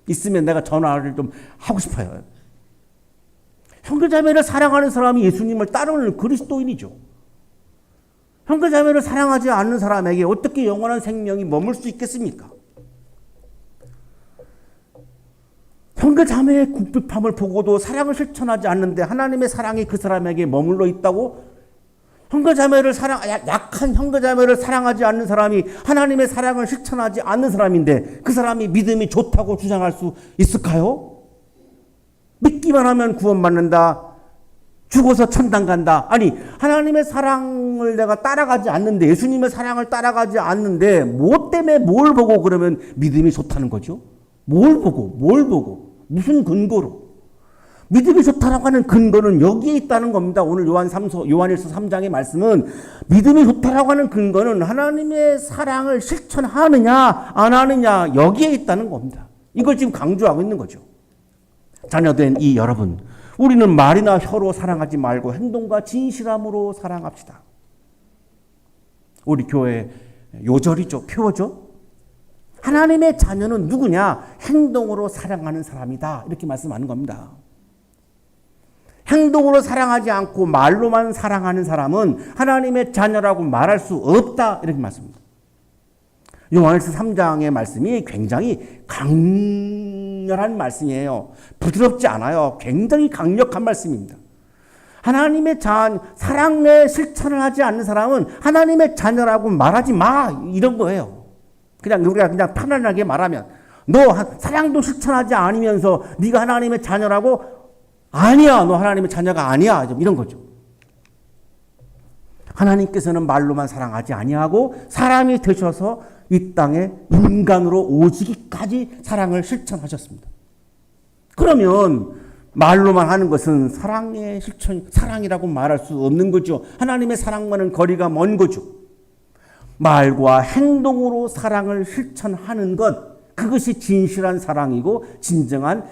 있으면 내가 전화를 좀 하고 싶어요. 형제자매를 사랑하는 사람이 예수님을 따르는 그리스도인이죠. 형제자매를 사랑하지 않는 사람에게 어떻게 영원한 생명이 머물 수 있겠습니까? 형제자매의 궁핍함을 보고도 사랑을 실천하지 않는데 하나님의 사랑이 그 사람에게 머물러 있다고? 약한 형제자매를 사랑하지 않는 사람이 하나님의 사랑을 실천하지 않는 사람인데 그 사람이 믿음이 좋다고 주장할 수 있을까요? 믿기만 하면 구원받는다. 죽어서 천당 간다. 아니, 하나님의 사랑을 내가 따라가지 않는데, 예수님의 사랑을 따라가지 않는데 뭐 때문에 뭘 보고 그러면 믿음이 좋다는 거죠? 뭘 보고 무슨 근거로? 믿음이 좋다라고 하는 근거는 여기에 있다는 겁니다. 오늘 요한일서 3장의 말씀은 믿음이 좋다라고 하는 근거는 하나님의 사랑을 실천하느냐 안 하느냐 여기에 있다는 겁니다. 이걸 지금 강조하고 있는 거죠. 자녀된 이 여러분, 우리는 말이나 혀로 사랑하지 말고 행동과 진실함으로 사랑합시다. 우리 교회 요절이죠. 표어죠. 하나님의 자녀는 누구냐? 행동으로 사랑하는 사람이다. 이렇게 말씀하는 겁니다. 행동으로 사랑하지 않고 말로만 사랑하는 사람은 하나님의 자녀라고 말할 수 없다. 이렇게 말씀합니다. 요한일서 3장의 말씀이 굉장히 강렬한 말씀이에요. 부드럽지 않아요. 굉장히 강력한 말씀입니다. 하나님의 사랑의 실천을 하지 않는 사람은 하나님의 자녀라고 말하지 마. 이런 거예요. 우리가 그냥 편안하게 말하면 너 사랑도 실천하지 않으면서 네가 하나님의 자녀라고? 아니야. 너 하나님의 자녀가 아니야. 좀 이런 거죠. 하나님께서는 말로만 사랑하지 아니하고 사람이 되셔서 이 땅에 인간으로 오시기까지 사랑을 실천하셨습니다. 그러면 말로만 하는 것은 사랑이라고 말할 수 없는 거죠. 하나님의 사랑과는 거리가 먼 거죠. 말과 행동으로 사랑을 실천하는 것, 그것이 진실한 사랑이고 진정한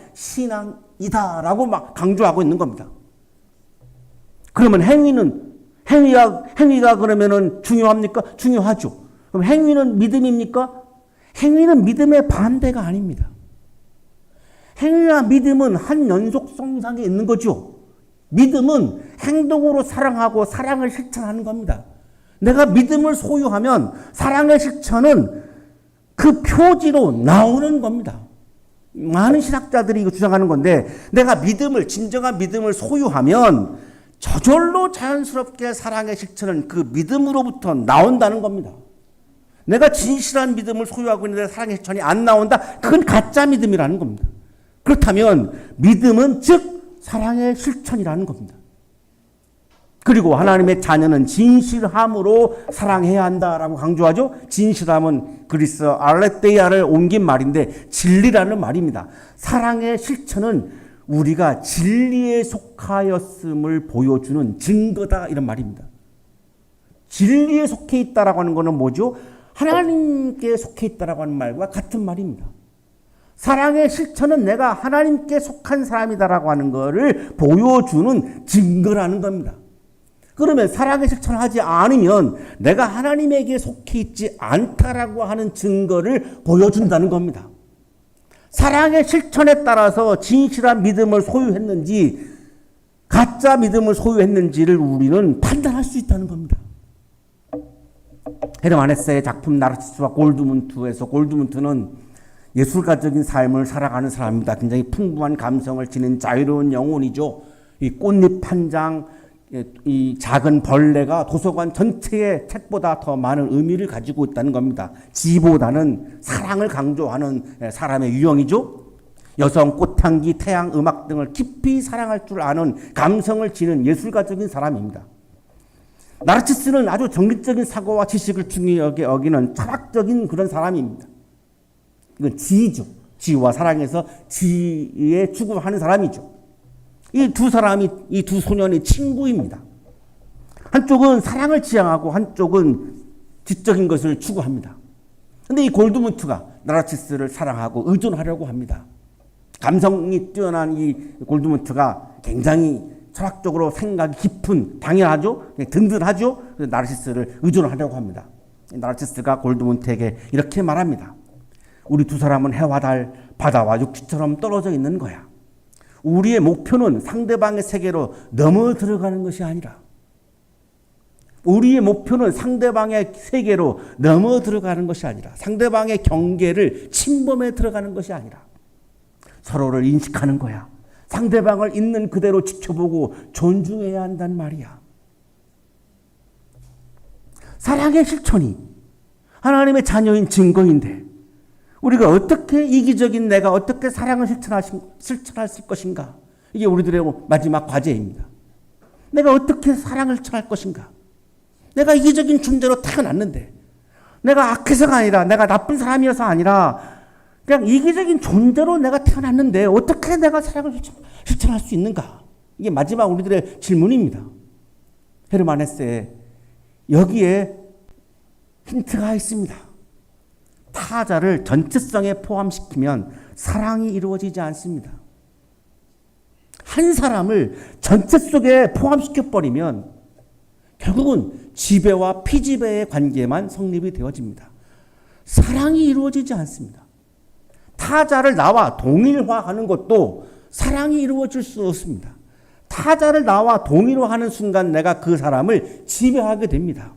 사랑이다라고 막 강조하고 있는 겁니다. 그러면 행위가 그러면은 중요합니까? 중요하죠. 그럼 행위는 믿음입니까? 행위는 믿음의 반대가 아닙니다. 행위와 믿음은 한 연속성상에 있는 거죠. 믿음은 행동으로 사랑하고 사랑을 실천하는 겁니다. 내가 믿음을 소유하면 사랑의 실천은 그 표지로 나오는 겁니다. 많은 신학자들이 이거 주장하는 건데, 내가 진정한 믿음을 소유하면 저절로 자연스럽게 사랑의 실천은 그 믿음으로부터 나온다는 겁니다. 내가 진실한 믿음을 소유하고 있는데 사랑의 실천이 안 나온다? 그건 가짜 믿음이라는 겁니다. 그렇다면 믿음은 즉 사랑의 실천이라는 겁니다. 그리고 하나님의 자녀는 진실함으로 사랑해야 한다라고 강조하죠. 진실함은 그리스어 알레테이아를 옮긴 말인데 진리라는 말입니다. 사랑의 실천은 우리가 진리에 속하였음을 보여주는 증거다 이런 말입니다. 진리에 속해 있다라고 하는 것은 뭐죠? 하나님께 속해 있다라고 하는 말과 같은 말입니다. 사랑의 실천은 내가 하나님께 속한 사람이다라고 하는 것을 보여주는 증거라는 겁니다. 그러면 사랑의 실천을 하지 않으면 내가 하나님에게 속해 있지 않다라고 하는 증거를 보여준다는 겁니다. 사랑의 실천에 따라서 진실한 믿음을 소유했는지 가짜 믿음을 소유했는지를 우리는 판단할 수 있다는 겁니다. 헤르만 헤세의 작품 나르시스와 골드문트에서 골드문트는 예술가적인 삶을 살아가는 사람입니다. 굉장히 풍부한 감성을 지닌 자유로운 영혼이죠. 이 꽃잎 한 장, 이 작은 벌레가 도서관 전체의 책보다 더 많은 의미를 가지고 있다는 겁니다. 지보다는 사랑을 강조하는 사람의 유형이죠. 여성, 꽃향기, 태양, 음악 등을 깊이 사랑할 줄 아는 감성을 지닌 예술가적인 사람입니다. 나르시스는 아주 정신적인 사고와 지식을 중요하게 여기는 철학적인 그런 사람입니다. 이건 지죠. 지와 사랑에서 지에 추구하는 사람이죠. 이 두 소년이 친구입니다. 한쪽은 사랑을 지향하고 한쪽은 지적인 것을 추구합니다. 그런데 이 골드문트가 나르시스를 사랑하고 의존하려고 합니다. 감성이 뛰어난 이 골드문트가 굉장히 철학적으로 생각이 깊은, 당연하죠. 든든하죠. 그래서 나르시스를 의존하려고 합니다. 나르시스가 골드문트에게 이렇게 말합니다. 우리 두 사람은 해와 달, 바다와 육지처럼 떨어져 있는 거야. 우리의 목표는 상대방의 세계로 넘어 들어가는 것이 아니라, 우리의 목표는 상대방의 세계로 넘어 들어가는 것이 아니라, 상대방의 경계를 침범해 들어가는 것이 아니라 서로를 인식하는 거야. 상대방을 있는 그대로 지켜보고 존중해야 한단 말이야. 사랑의 실천이 하나님의 자녀인 증거인데 우리가 어떻게 이기적인 내가 어떻게 사랑을 실천할 것인가? 이게 우리들의 마지막 과제입니다. 내가 어떻게 사랑을 실천할 것인가? 내가 이기적인 존재로 태어났는데 내가 악해서가 아니라 내가 나쁜 사람이어서 아니라 그냥 이기적인 존재로 내가 태어났는데 어떻게 내가 사랑을 실천할 수 있는가? 이게 마지막 우리들의 질문입니다. 헤르만 헤세 여기에 힌트가 있습니다. 타자를 전체성에 포함시키면 사랑이 이루어지지 않습니다. 한 사람을 전체 속에 포함시켜버리면 결국은 지배와 피지배의 관계만 성립이 되어집니다. 사랑이 이루어지지 않습니다. 타자를 나와 동일화하는 것도 사랑이 이루어질 수 없습니다. 타자를 나와 동일화하는 순간 내가 그 사람을 지배하게 됩니다.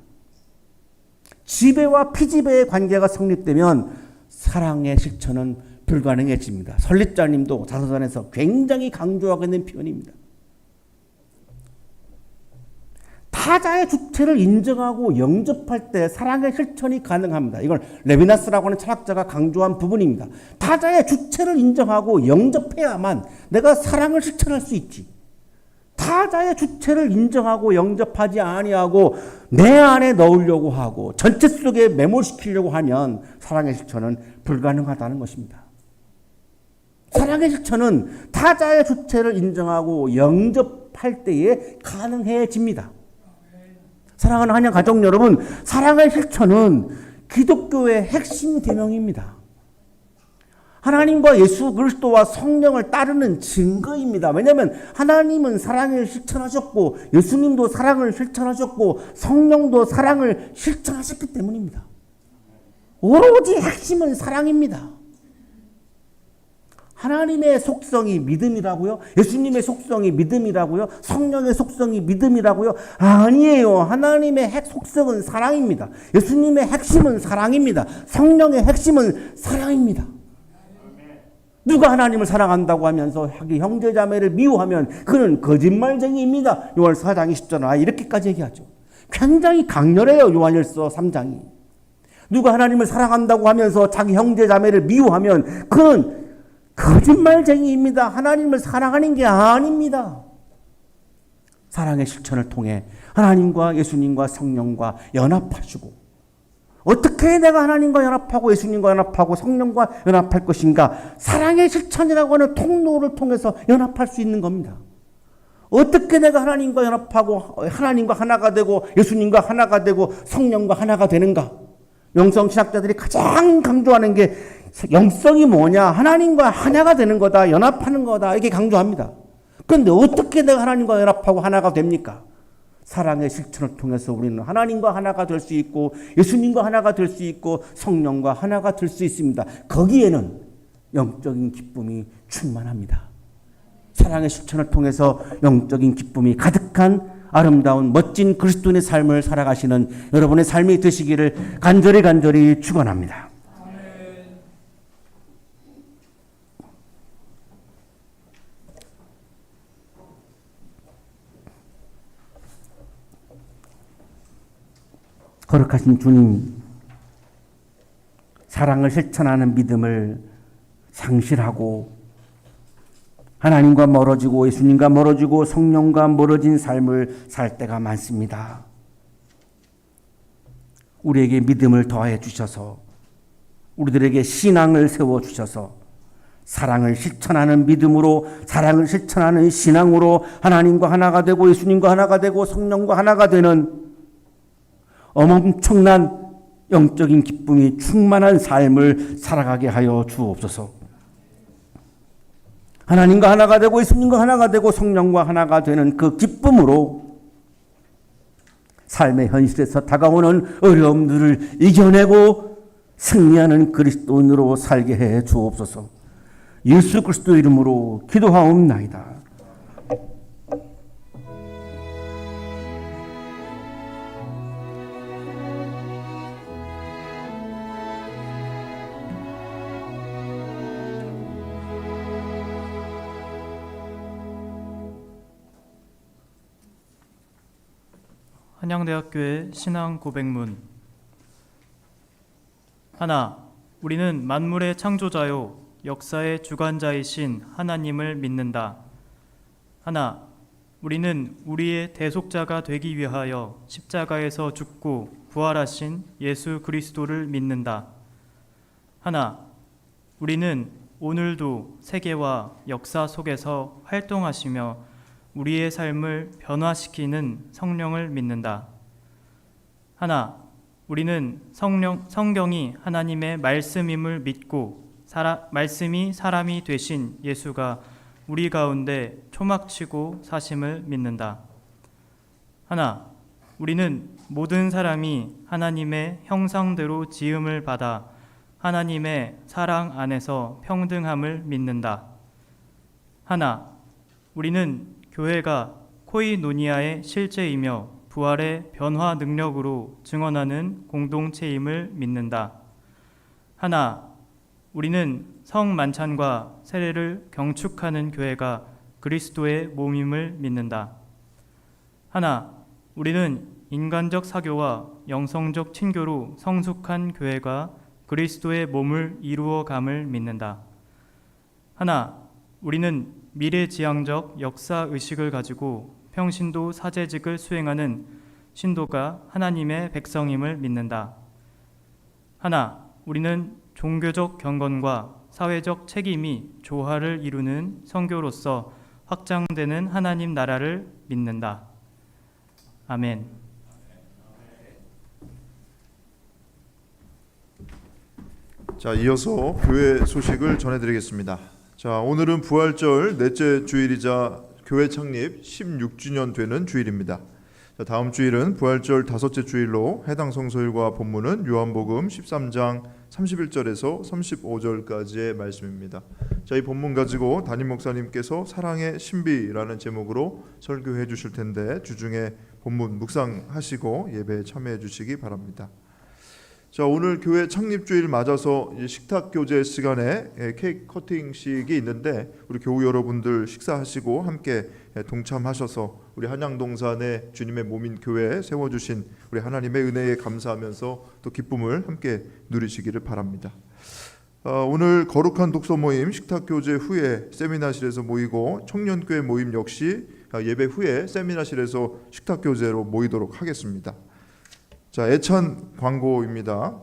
지배와 피지배의 관계가 성립되면 사랑의 실천은 불가능해집니다. 설립자님도 자서전에서 굉장히 강조하고 있는 표현입니다. 타자의 주체를 인정하고 영접할 때 사랑의 실천이 가능합니다. 이걸 레비나스라고 하는 철학자가 강조한 부분입니다. 타자의 주체를 인정하고 영접해야만 내가 사랑을 실천할 수 있지. 타자의 주체를 인정하고 영접하지 아니하고 내 안에 넣으려고 하고 전체 속에 매몰시키려고 하면 사랑의 실천은 불가능하다는 것입니다. 사랑의 실천은 타자의 주체를 인정하고 영접할 때에 가능해집니다. 사랑하는 한양 가족 여러분, 사랑의 실천은 기독교의 핵심 계명입니다. 하나님과 예수 그리스도와 성령을 따르는 증거입니다. 왜냐하면 하나님은 사랑을 실천하셨고 예수님도 사랑을 실천하셨고 성령도 사랑을 실천하셨기 때문입니다. 오로지 핵심은 사랑입니다. 하나님의 속성이 믿음이라고요? 예수님의 속성이 믿음이라고요? 성령의 속성이 믿음이라고요? 아니에요. 하나님의 속성은 사랑입니다. 예수님의 핵심은 사랑입니다. 성령의 핵심은 사랑입니다. 누가 하나님을 사랑한다고 하면서 형제 자매를 미워하면 그는 거짓말쟁이입니다. 요한일서 4장 20절 이렇게까지 얘기하죠. 굉장히 강렬해요. 요한일서 3장이. 누가 하나님을 사랑한다고 하면서 자기 형제 자매를 미워하면 그는 거짓말쟁이입니다. 하나님을 사랑하는 게 아닙니다. 사랑의 실천을 통해 하나님과 예수님과 성령과 연합하시고 어떻게 내가 하나님과 연합하고 예수님과 연합하고 성령과 연합할 것인가? 사랑의 실천이라고 하는 통로를 통해서 연합할 수 있는 겁니다. 어떻게 내가 하나님과 연합하고 하나님과 하나가 되고 예수님과 하나가 되고 성령과 하나가 되는가? 영성신학자들이 가장 강조하는 게 영성이 뭐냐? 하나님과 하나가 되는 거다. 연합하는 거다. 이렇게 강조합니다. 그런데 어떻게 내가 하나님과 연합하고 하나가 됩니까? 사랑의 실천을 통해서 우리는 하나님과 하나가 될 수 있고 예수님과 하나가 될 수 있고 성령과 하나가 될 수 있습니다. 거기에는 영적인 기쁨이 충만합니다. 사랑의 실천을 통해서 영적인 기쁨이 가득한 아름다운 멋진 그리스도인의 삶을 살아가시는 여러분의 삶이 되시기를 간절히 축원합니다. 거룩하신 주님, 사랑을 실천하는 믿음을 상실하고 하나님과 멀어지고 예수님과 멀어지고 성령과 멀어진 삶을 살 때가 많습니다. 우리에게 믿음을 더해 주셔서 우리들에게 신앙을 세워 주셔서 사랑을 실천하는 믿음으로 사랑을 실천하는 신앙으로 하나님과 하나가 되고 예수님과 하나가 되고 성령과 하나가 되는 엄청난 영적인 기쁨이 충만한 삶을 살아가게 하여 주옵소서. 하나님과 하나가 되고 예수님과 하나가 되고 성령과 하나가 되는 그 기쁨으로 삶의 현실에서 다가오는 어려움들을 이겨내고 승리하는 그리스도인으로 살게 해 주옵소서. 예수 그리스도 이름으로 기도하옵나이다. 한양대학교의 신앙 고백문. 하나, 우리는 만물의 창조자요 역사의 주관자이신 하나님을 믿는다. 하나, 우리는 우리의 대속자가 되기 위하여 십자가에서 죽고 부활하신 예수 그리스도를 믿는다. 하나, 우리는 오늘도 세계와 역사 속에서 활동하시며 우리의 삶을 변화시키는 성령을 믿는다. 하나, 우리는 성경이 하나님의 말씀임을 믿고 말씀이 사람이 되신 예수가 우리 가운데 초막치고 사심을 믿는다. 하나, 우리는 모든 사람이 하나님의 형상대로 지음을 받아 하나님의 사랑 안에서 평등함을 믿는다. 하나, 우리는 교회가 코이노니아의 실제이며 부활의 변화 능력으로 증언하는 공동체임을 믿는다. 하나, 우리는 성만찬과 세례를 경축하는 교회가 그리스도의 몸임을 믿는다. 하나, 우리는 인간적 사교와 영성적 친교로 성숙한 교회가 그리스도의 몸을 이루어감을 믿는다. 하나, 우리는 미래지향적 역사의식을 가지고 평신도 사제직을 수행하는 신도가 하나님의 백성임을 믿는다. 하나, 우리는 종교적 경건과 사회적 책임이 조화를 이루는 선교로서 확장되는 하나님 나라를 믿는다. 아멘. 자, 자, 이어서 교회 소식을 전해드리겠습니다. 자, 오늘은 부활절 넷째 주일이자 교회 창립 16주년 되는 주일입니다. 자, 다음 주일은 부활절 다섯째 주일로 해당 성서일과 본문은 요한복음 13장 31절에서 35절까지의 말씀입니다. 자, 이 본문 가지고 담임 목사님께서 사랑의 신비라는 제목으로 설교해 주실 텐데 주중에 본문 묵상하시고 예배에 참여해 주시기 바랍니다. 자, 오늘 교회 창립주일 맞아서 식탁 교제 시간에 케이크 커팅식이 있는데 우리 교우 여러분들 식사하시고 함께 동참하셔서 우리 한양동산에 주님의 몸인 교회에 세워주신 우리 하나님의 은혜에 감사하면서 또 기쁨을 함께 누리시기를 바랍니다. 오늘 거룩한 독서 모임 식탁 교제 후에 세미나실에서 모이고 청년교회 모임 역시 예배 후에 세미나실에서 식탁 교제로 모이도록 하겠습니다. 자, 애찬 광고입니다.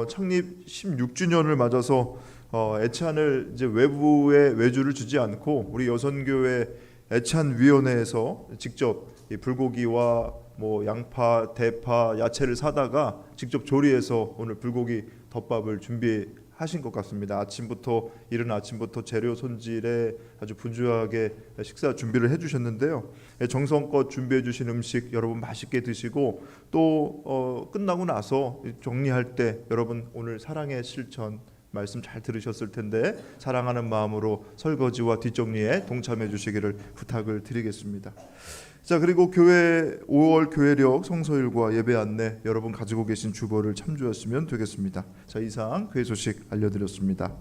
창립 16주년을 맞아서 애찬을 이제 외부에 외주를 주지 않고 우리 여선교회 애찬위원회에서 직접 이 불고기와 뭐 양파, 대파, 야채를 사다가 직접 조리해서 오늘 불고기 덮밥을 준비하신 것 같습니다. 이른 아침부터 재료 손질에 아주 분주하게 식사 준비를 해주셨는데요. 정성껏 준비해주신 음식 여러분 맛있게 드시고 또 끝나고 나서 정리할 때 여러분 오늘 사랑의 실천 말씀 잘 들으셨을 텐데 사랑하는 마음으로 설거지와 뒷정리에 동참해 주시기를 부탁을 드리겠습니다. 자, 그리고 교회 5월 교회력 성서일과 예배 안내 여러분 가지고 계신 주보를 참조하시면 되겠습니다. 자, 이상 교회 소식 알려드렸습니다.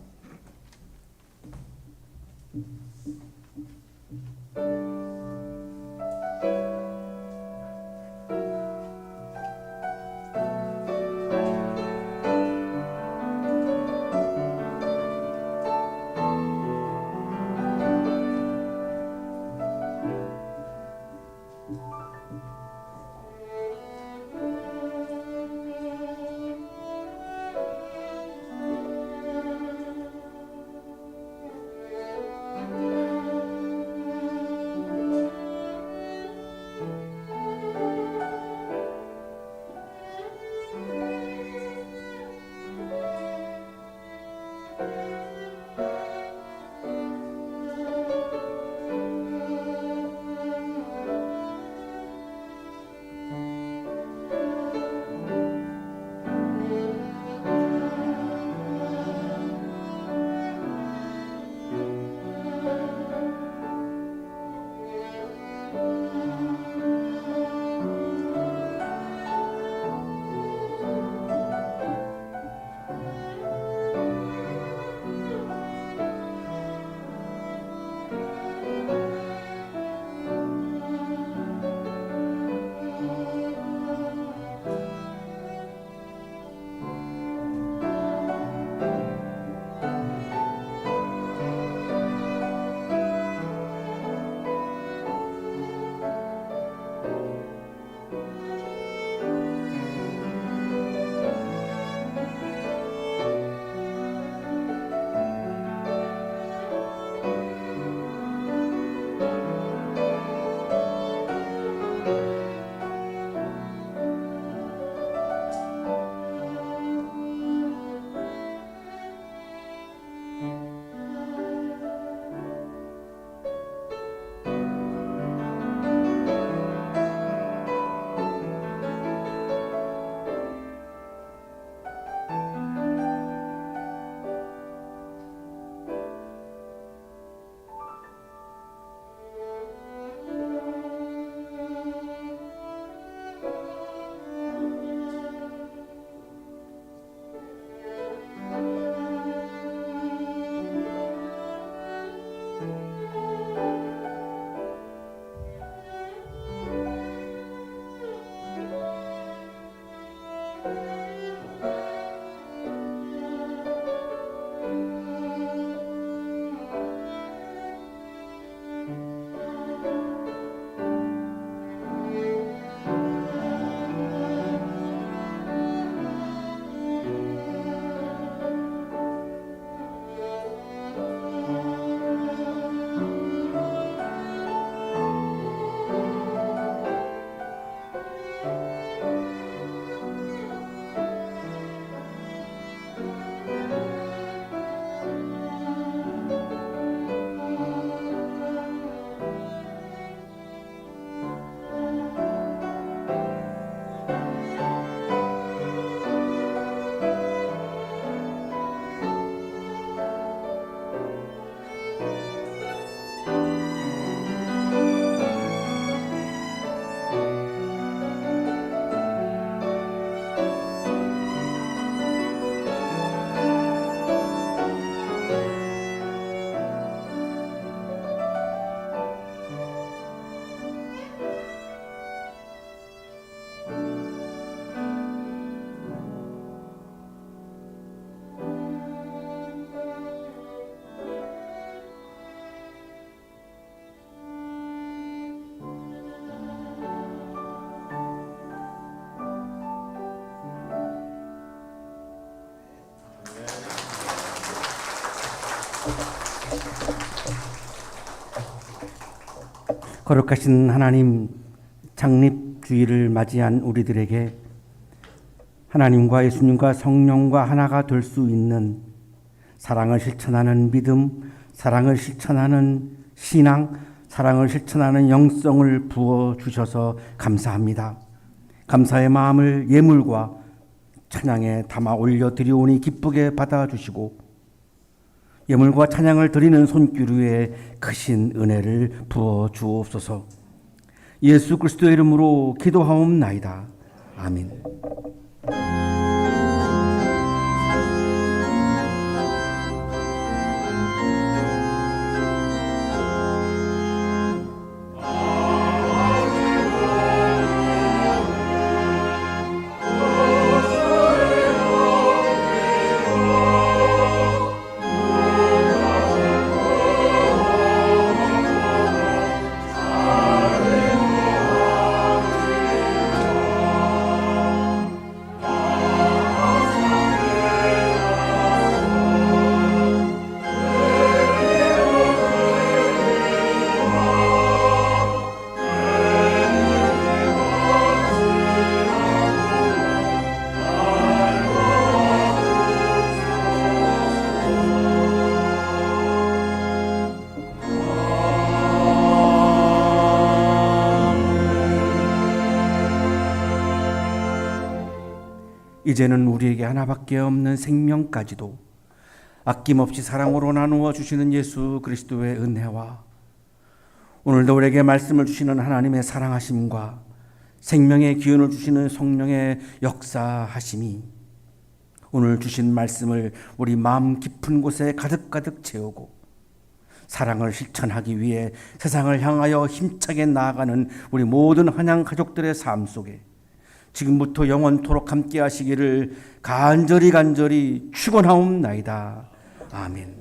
거룩하신 하나님, 창립주의를 맞이한 우리들에게 하나님과 예수님과 성령과 하나가 될 수 있는 사랑을 실천하는 믿음, 사랑을 실천하는 신앙, 사랑을 실천하는 영성을 부어주셔서 감사합니다. 감사의 마음을 예물과 찬양에 담아 올려드리오니 기쁘게 받아주시고 예물과 찬양을 드리는 손길 위에 크신 은혜를 부어주옵소서. 예수 그리스도의 이름으로 기도하옵나이다. 아멘. 이제는 우리에게 하나밖에 없는 생명까지도 아낌없이 사랑으로 나누어 주시는 예수 그리스도의 은혜와 오늘도 우리에게 말씀을 주시는 하나님의 사랑하심과 생명의 기운을 주시는 성령의 역사하심이 오늘 주신 말씀을 우리 마음 깊은 곳에 가득가득 채우고 사랑을 실천하기 위해 세상을 향하여 힘차게 나아가는 우리 모든 한양 가족들의 삶 속에 지금부터 영원토록 함께 하시기를 간절히 축원하옵나이다. 아멘.